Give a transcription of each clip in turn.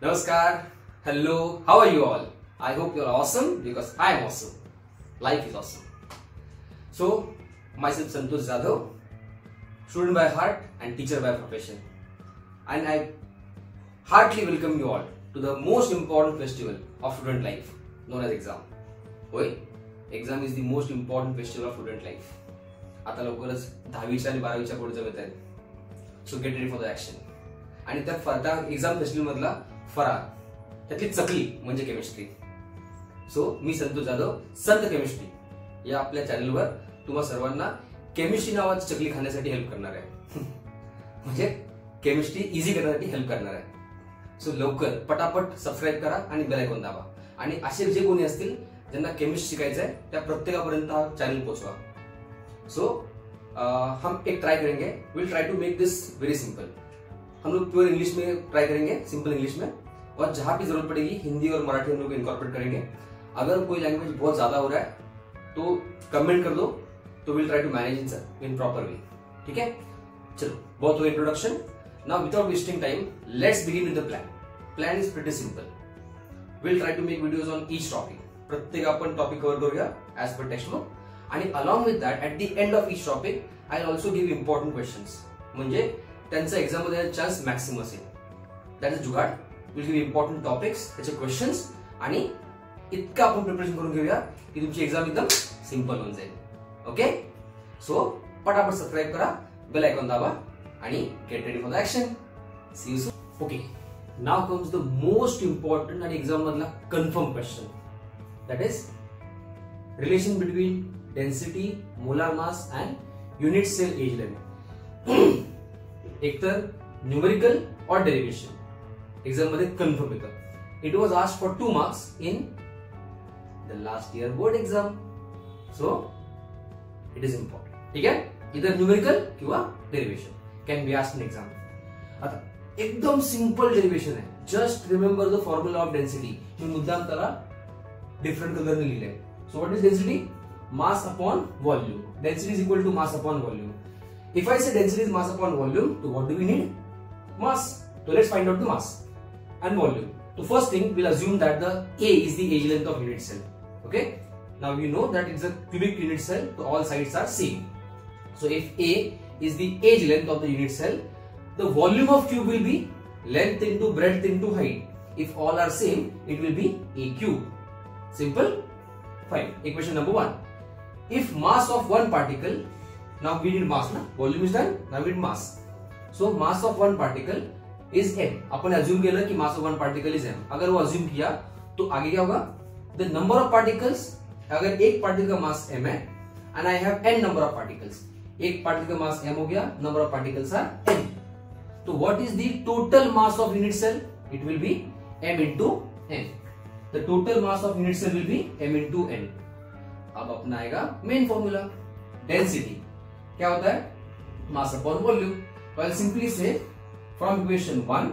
Namaskar, hello, how are you all? I hope you are awesome because I am awesome. Life is awesome. So, myself Santosh Jadhav, student by heart and teacher by profession. And I heartily welcome you all to the most important festival of student life, known as exam. होय, exam is the most important festival of student life. आता लवकरच 10वीच्या आणि 12वीच्या board जमत आहेत. So get ready for the action. आणि त्या exam festival मधला फराळ त्यातली चकली म्हणजे केमिस्ट्री. सो मी संतोष जाधव, संत केमिस्ट्री या आपल्या चॅनलवर तुम्हा सर्वांना केमिस्ट्री नावाची चकली खाण्यासाठी हेल्प करणार आहे. म्हणजे केमिस्ट्री इझी करण्यासाठी हेल्प करणार आहे. सो लवकर पटापट सबस्क्राईब करा आणि बेल आयकॉन दाबा. आणि असे जे कोणी असतील ज्यांना केमिस्ट्री शिकायचं आहे त्या प्रत्येकापर्यंत हा चॅनल पोहोचवा. सो हम एक ट्राई करेंगे, will try to make this very simple. हम लोग प्योर इंग्लिश में ट्राई करेंगे, सिंपल इंग्लिश में, और जहां भी जरूरत पड़ेगी हिंदी और मराठी हम लोग इनकॉर्पोरेट करेंगे. अगर कोई लैंग्वेज बहुत ज्यादा हो रहा है तो कमेंट कर दो, तो will try to manage in proper way. ठीक है, चलो बहुत हो introduction. Now without wasting time let's begin with the plan. Plan is pretty simple. Will try to make videos on each topic. प्रत्येक आपण टॉपिक कव्हर करूया as per textbook. आणि along with that at the end of each topic I also give important questions. म्हणजे त्यांचा exam मध्ये chance maximum असेल. That is jugaad. Will give important topics, त्याचे questions, आणि इतकं आपण प्रिपरेशन करून घेऊया की तुमची एक्झाम एकदम सिंपल होऊन जाईल. ओके, सो पटापट सबस्क्राईब करा, बेल आयकॉन दाबा आणि get ready for the action. See you soon. Okay, now comes the most important आणि एक्झाम मधला confirm question. That is relation between density, molar mass and unit cell edge level. एकतर numerical और derivation exam मध्ये confirm येतं. It was asked for 2 marks in the last year board exam. So it is important. ठीक आहे, इधर numerical किंवा derivation can be asked in exam. आता एकदम सिंपल डेरिवेशन आहे. Just remember the formula of density. मी मुद्दाम त्याला डिफरंट कलरने लिहिलंय. So what is density? Mass upon volume. Density is equal to mass upon volume. If I say density is mass upon volume, so what do we need? Mass. So let's find out the mass and volume. So first thing, we'll assume that the A is the age length of unit cell. Okay. Now we know that it's a cubic unit cell, so all sides are same. So if A is the age length of the unit cell, the volume of cube will be length into breadth into height. If all are same, it will be A cube. Simple. Fine. Equation number 1. If mass of one particle, now we need mass, ना? Volume is done. Now we need mass. So mass of one particle is m. Upon assume केलं कि mass of one particle is m. अगर वो assume किया तो आगे क्या होगा? The number of particles, अगर एक particle का mass m है, and I have n number of particles. एक particle का mass m हो गया, number of particles are n. तो what is the total mass of unit cell? It will be m into n. The total mass of unit cell will be m into n. अब अपना आएगा main formula, density. क्या होता है? Mass upon volume. So I'll simply say from equation 1,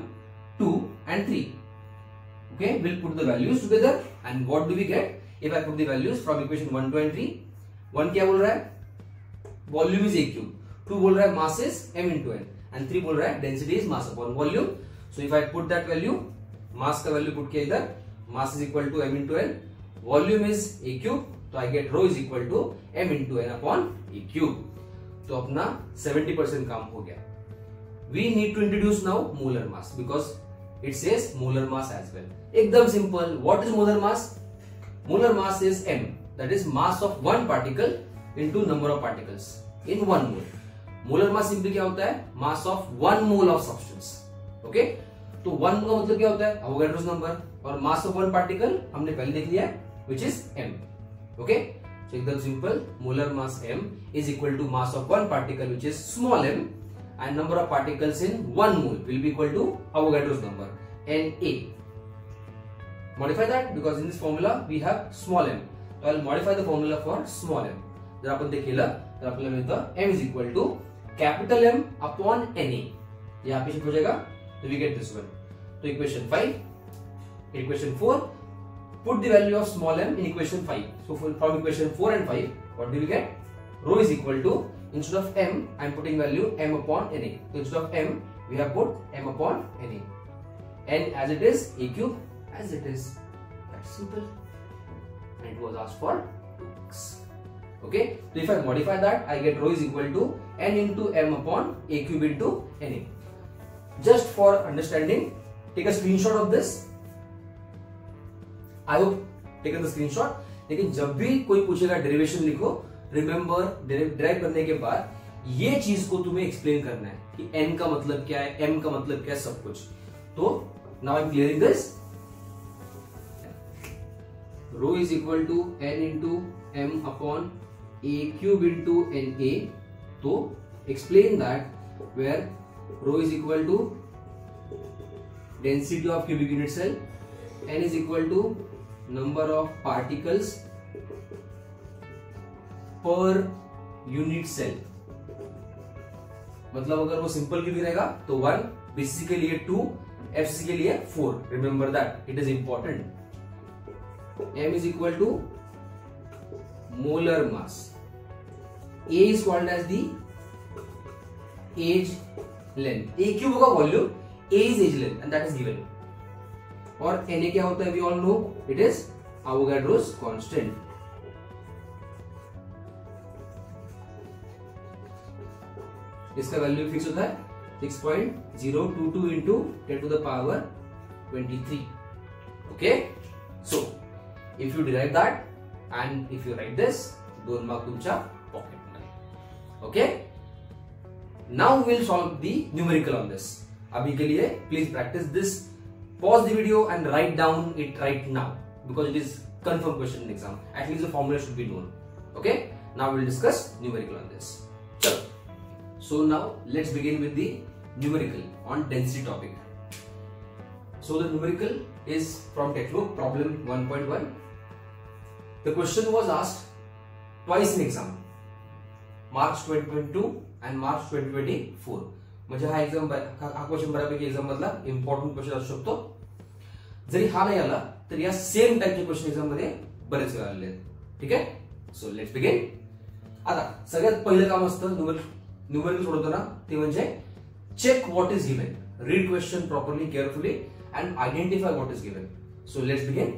2 and 3. Okay, we'll put the values together and what do we get? If I put the values from equation 1, 2 and 3, 1 क्या बोल रहा है? Volume is A cube. 2 बोल रहा है mass is m into n and 3 बोल रहा है density is mass upon volume. So if I put that value, mass का value put किया इधर, mass is equal to m into n, volume is A cube, तो I get rho is equal to m into n upon A cube. तो अपना 70% काम हो गया. We need to introduce now molar mass because it says molar mass as well. एकदम simple. What is molar mass? Molar mass is m. That is mass of one particle into number of particles in 1 mole. Molar mass simply क्या होता है? Mass of 1 mole of substance. Okay? तो 1 का मतलब क्या होता है? Avogadro's number. और mass of one particle हमने पहले देख लिया है, which is m. Okay? So एकदम simple. Molar mass m is equal to mass of one particle which is small m, and number of particles in 1 mole will be equal to Avogadro's number, Na. Modify that because in this formula we have small m. So I'll modify the formula for small m. जर आपण ते केलं तर आपल्याला मिळतं m is equal to capital M upon Na. यहाँ पे shift हो जाएगा तो we get this one. तो equation 5, equation 4. Put the value of small m in equation 5. So from equation 4 and 5, what do we get? Rho is equal to, instead of m, I am putting value m upon Na. So instead of m, we have put m upon Na. n as it is, a cube as it is. That's simple. And it was asked for 2x. Okay, so if I modify that, I get rho is equal to n into m upon a cube into na. Just for understanding, take a screenshot of this. I hope taken the screenshot. लेकिन जब भी कोई पूछेगा derivation लिखो, remember derive करने के बाद ये चीज को तुम्हें एक्सप्लेन करना है कि n का मतलब क्या है, m का मतलब क्या है, सब कुछ. तो now I am clearing this. Rho is equal to n into m upon a cube into na. तो explain that where rho is equal to density of cubic unit cell, n is equal to number of particles per unit cell. मतलब अगर वो simple cubic रहेगा तो 1, BCC के लिए 2, FC के लिए 4. Remember that, it is important. m is equal to molar mass. A is called as the age length. A cube होगा volume, A is age length and that is given. और Na क्या होता है? We all know it is Avogadro's constant. इसका value fix होता है 6.022 into 10 to the power 23. Okay, so if you derive that and if you write this, 2 mark तुमच्या pocket मध्ये. Okay, now we will solve the numerical on this. अभी के लिए please practice this. Pause the video and write down it right now because it is confirmed question in exam. At least the formula should be known. Okay, now we will discuss numerical on this. So now let's begin with the numerical on density topic. So the numerical is from textbook problem 1.1. The question was asked twice in exam, March 2022 and March 2024. म्हणजे हा question बऱ्यापैकी exam मधला important question असू शकतो. जरी हा नाही आला तर या सेम टाइपचे क्वेश्चन एक्झाम मध्ये बरेच वेळा आलेले आहेत. ठीक आहे, सो लेट्स बिगिन. आता सगळ्यात पहिलं काम असतं न्यूमेरिकल सोडवताना ते म्हणजे check what is given. Read question properly, carefully and identify what is given. So let's begin.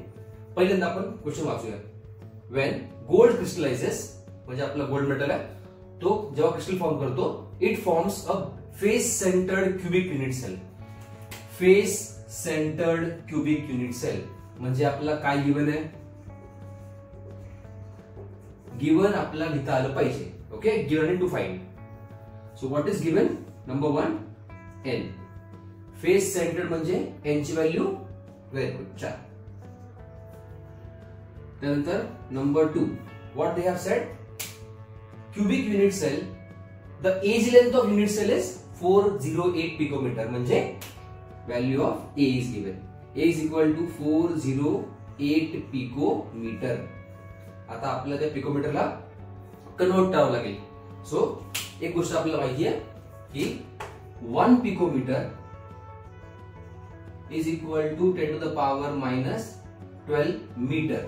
पहिल्यांदा आपण क्वेश्चन वाचूया. व्हेन गोल्ड क्रिस्टलाइजेस, म्हणजे आपला गोल्ड मेटल आहे, तो जेव्हा क्रिस्टल फॉर्म करतो, it forms a face centred cubic unit cell. Face centred cubic unit cell म्हणजे आपला काय गिवन आहे? गिवन आपला लिहिता आलं पाहिजे. Okay, given in to find. So what is given? Number 1 n. Face centred म्हणजे n ची व्हॅल्यू व्हेरी गुड 4. त्यानंतर number 2 what they have said? Cubic unit cell, the age length of unit cell is 408 picometer. म्हणजे value of A is given. A is equal to 408 picometer. आता आपल्याला त्या पिकोमीटरला convert करावं लागेल. सो एक गोष्ट आपल्याला माहिती आहे की 1 picometre is equal to 10 to the power minus 12 meter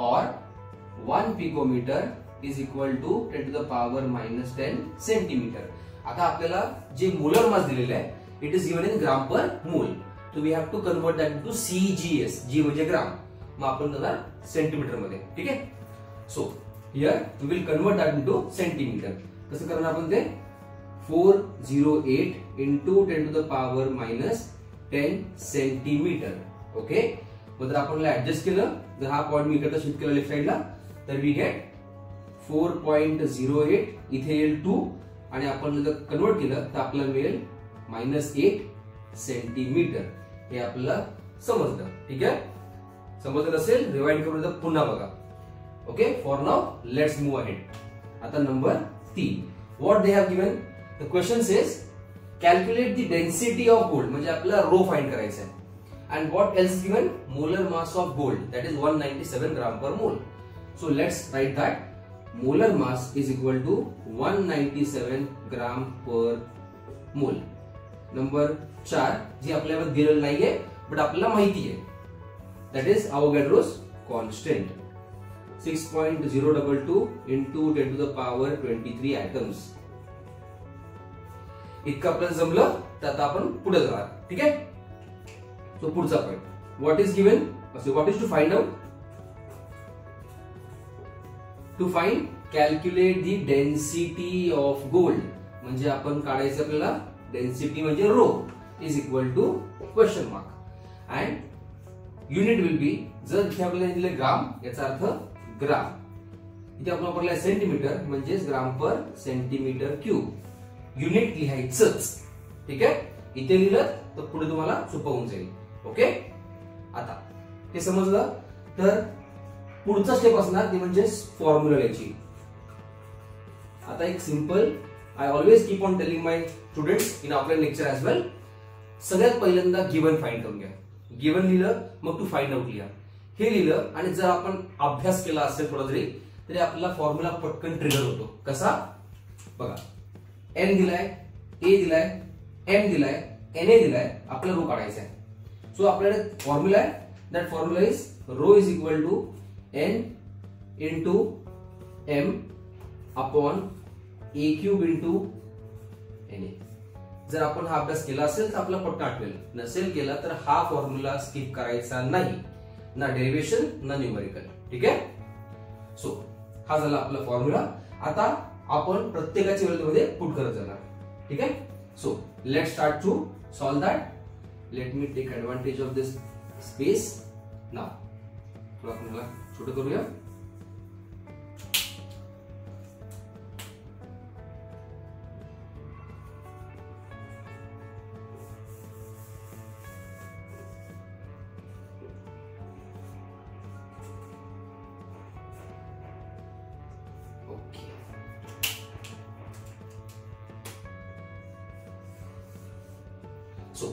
or 1 picometer is equal to 10 to the power minus 10 centimeter. आता आपल्याला जे मोलर मास दिलेले आहे, it is given in gram per mole. So we have to convert that into CGS. G म्हणजे ग्राम, मग आपण जाणार centimetre मध्ये. ठीक आहे, so here we will convert that into centimetre. कसं करणार आपण ते? 408 into 10 to the power minus 10 centimetre. Okay, मग जर आपण ऍडजस्ट केलं, जर हा पॉइंट मी इकडे शिफ्ट केला लेफ्ट साइडला, तर वी गेट 4.08. इथे येईल 2 आणि आपण जर कन्वर्ट केलं तर आपल्याला मिळेल -8 सेंटीमीटर. हे आपल्याला समजलं. ठीक आहे, समजलं असेल रिवाइंड करून पुन्हा बघा. Okay, for now let's move ahead. आता number 3 what they have given. The question says calculate the density of gold. म्हणजे आपल्याला रो फाइंड करायचा आहे. and what else given? Molar mass of gold, that is 197 gram per mole. So let's write that. Molar mass is equal to 197 gram per mole. Number 4 जी आपल्याला दिलेलं नाहीये but आपल्याला माहिती आहे, that is Avogadro's constant 6.022 into 10 to the power 23 atoms. इतकं आपल्याला जमलं तर आता आपण पुढे जाणार. ठीक आहे, सो पुढचा point, what is given, what is to find out, to find calculate the density of gold, म्हणजे आपण काढायचं आपल्याला डेन्सिटी म्हणजे rho is equal to question mark and unit will be, जर इथे आपल्याला दिले ग्राम याचा अर्थ ग्राम, इथे आपण वापरलाय सेंटीमीटर म्हणजेच ग्राम पर सेंटीमीटर क्यूब, युनिट लिहायचंच, ठीक आहे. इथे लिहिलं तर पुढे तुम्हाला सोपं होऊन जाईल. ओके, आता हे समजलं तर पुढचा स्टेप असणार ती म्हणजे फॉर्म्युला लिहायची. आता एक simple, I always keep on telling my students in offline lecture as well, सगळ्यात पहिल्यांदा गिवन फाइंड करून घ्या. गिवन लिहिलं मग टू फाइंड आउट लिहा. हे लिहिलं आणि जर आपण अभ्यास केला असेल थोडा तरी आपला फॉर्म्युला पटकन ट्रिगर होतो. कसा बघा, एन दिलाय, ए दिलाय, एम दिलाय, एन ए दिलाय, आपला रो काढायचा आहे. सो आपल्याकडे फॉर्म्युला आहे, that formula is rho is equal to N into M upon A cube into N A. जर आपण हा अभ्यास केला असेल तर आपला पटकन आठवेल, नसेल केला तर हा फॉर्म्युला स्किप करायचा नाही, ना डेरिव्हेशन ना न्यूमेरिकल. ठीक आहे. सो हा झाला आपला फॉर्म्युला. आता आपण प्रत्येकाच्या व्हॅल्यू मध्ये पुट करत जाणार. ठीक आहे. So let start to solve that. Let me take advantage of this space now. थोडं आपण याला छोटं करूया. So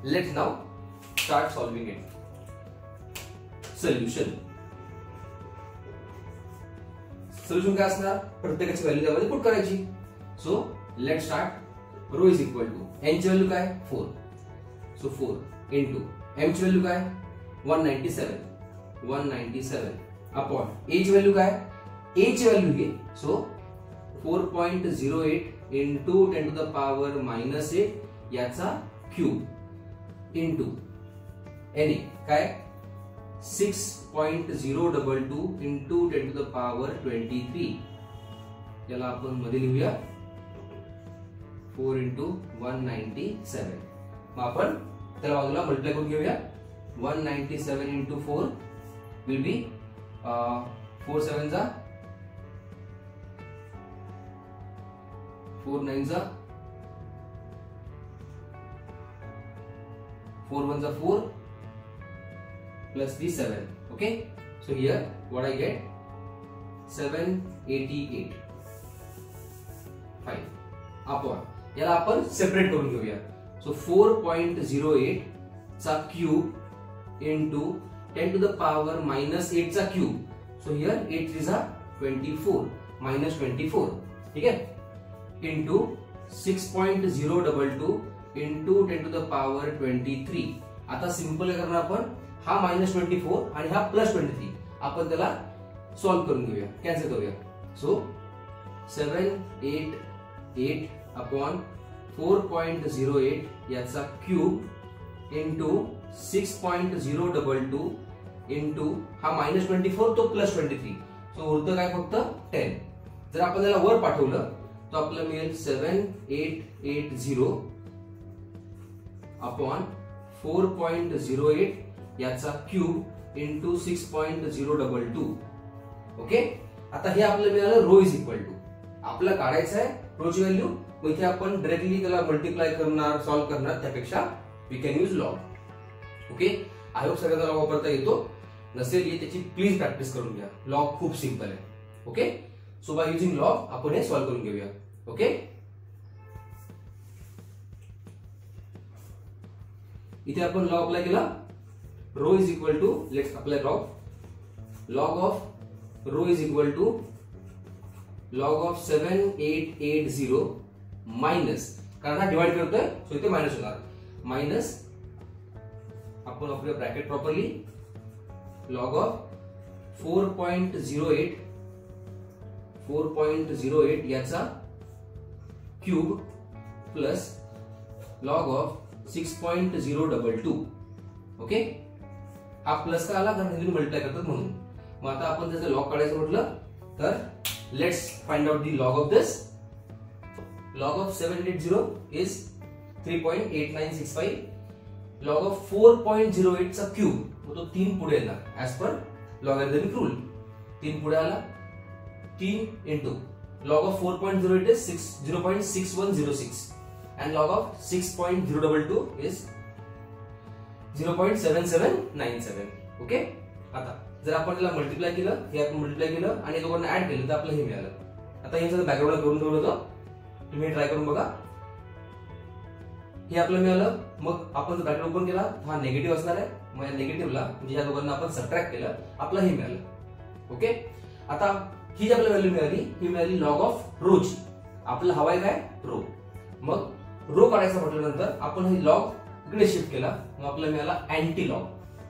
let's now start solving it. Solution. Solution काय असणार, प्रत्येकाची व्हॅल्यू त्यामध्ये पुट करायची. So let start. Rho is equal to N ची व्हॅल्यू काय 4. सो 4 इंटू एम ची व्हॅल्यू काय 197 अपॉन ए ची व्हॅल्यू काय, ए ची व्हॅल्यू घे. सो 4.08 इंटू 10 टू द पॉवर -8 याचा क्यूब इंटू एन ए काय 6.022 इंटू 10 टू द पॉवर 23. याला आपण मध्ये लिहूया 4 इंटू 197. मग आपण त्याला बाजूला मल्टिप्लाय करून घेऊया. 197 इंटू 4 विल बी 4 7 जा 4 9 जा 4 1 is 4 plus the 7. Okay, so here what I get 788 5 upon याला आपण सेपरेट करून घेऊया. सो 4.08 चा cube into 10 to the power -8 चा क्यूब. सो हियर 8 3 जा 24 -24. ठीक आहे. Into 6.022 into 10 to the power 23. आता सिंपल करणार आपण हा -24 आणि हा +23. आपण त्याला सॉल्व्ह करून घेऊया, कॅन्सल करूया. सो 788 अपॉन 4.08 याचा क्यूब इंटू 6.022 इंटू हा -24 तो +23. सो उरतं काय फक्त 10. जर आपण त्याला वर पाठवलं तर आपल्याला मिळेल 7880 अपॉन 4.08 याचा क्यूब इंटू 6.022. ओके. आता हे आपल्याला मिळालं रो इज इक्वल टू. आपल्याला काढायचं आहे रोची व्हॅल्यू. मग इथे आपण डायरेक्टली त्याला मल्टिप्लाय करणार, सॉल्व्ह करणार, त्यापेक्षा we can use log. Okay. I hope सगळ्यांना लॉग वापरता येतो. नसेल येत त्याची प्लीज प्रॅक्टिस करून घ्या. लॉग खूप सिंपल आहे. Okay. So by using log आपण हे सॉल्व्ह करून घेऊया. ओके. इथे आपण लॉग अप्लाय केला. Rho is equal to, let's apply log. Log of rho is equal to log of 7880 minus, कारण हा डिवाइड करतोय सो इथे मायनस होणार. मायनस आपण आपल्या ब्रॅकेट प्रॉपरली लॉग ऑफ 4.08 याचा cube plus log of 6.022. Okay, हा प्लस का आला कारण हे मल्टिप्लाय करतात म्हणून. मग आता आपण त्याचं लॉग काढायचं म्हटलं तर let's find out the log of this. Log of 780 is 3.8965. Log of 4.08 चा क्यूब, मग तो 3 पुढे येणार ऍज पर लॉगॅरिथमिक रूल. 3 पुढे आला, 3 into log of 4.08 is 0.6106 and log of 6.022 is 0.7797. Okay, आता जर आपण त्याला मल्टिप्लाय केलं, हे आपण मल्टिप्लाय केलं आणि दोघांना ऍड केलं तर आपलं हे मिळालं. आता हे सगळं बॅकग्राऊंडला करून ठेवलं होतं, तुम्ही ट्राय करून बघा. हे आपलं मिळालं. मग आपण जर बॅकग्राऊंड ओपन केला, हा निगेटिव्ह असणार आहे. मग या निगेटिव्हला म्हणजे या दोघांना आपण सबट्रॅक्ट केलं, आपलं हे मिळालं. ओके, आता ही जी आपल्याला व्हॅल्यू मिळाली, ही मिळाली लॉग ऑफ रोची. आपल्याला हवाय काय, रो. मग रो काढायचं म्हटल्यानंतर आपण हे लॉग इकडे शिफ्ट केला, मग आपल्याला मिळाला anti log.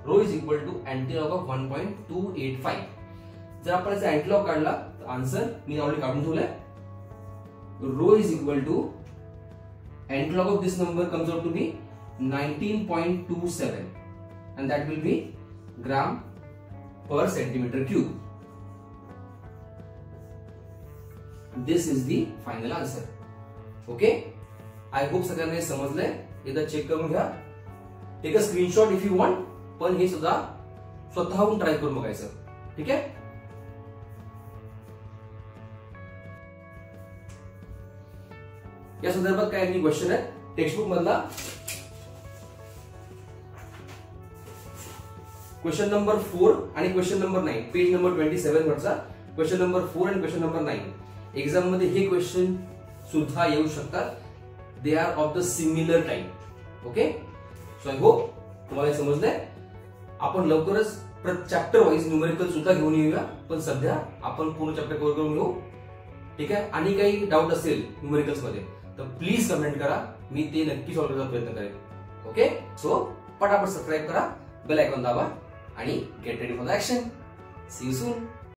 Rho is equal to anti log of 1.285. जर आपण याचा अँटी लॉग काढला तर आन्सर मी ऑलरेडी काढून ठेवलाय. Rho is equal to anti log of this number comes out to be 19.27 and that will be gram per centimeter cube. This is the final answer. Okay, I hope सगळ्यांना समजलंय. एकदा check करून घ्या, take a screenshot if you want, पण हे सुद्धा स्वतःहून try करून बघायचं. ठीक आहे, या संदर्भात काय क्वेश्चन आहे टेक्स्टबुक मधला. क्वेश्चन नंबर 4 आणि क्वेश्चन नंबर 9, पेज नंबर 27 वरचा क्वेश्चन नंबर 4 आणि क्वेश्चन नंबर 9. एक्झाम मध्ये हे क्वेश्चन सुद्धा येऊ शकतात. They are of the similar type. Okay, so I hope तुम्हाला समजलंय. आपण लवकरच चॅप्टर वाईज न्यूमेरिकल सुद्धा घेऊन येऊया, पण सध्या आपण पूर्ण चॅप्टर कव्हर करून घेऊ. ठीक आहे, आणि काही डाऊट असेल न्यूमेरिकल्स मध्ये तर प्लीज कमेंट करा, मी ते नक्की सॉल्व्ह करण्याचा प्रयत्न करेन. ओके, सो पटापट सबस्क्राईब करा, बेल आयकॉन दाबा आणि get ready for the action. See you soon.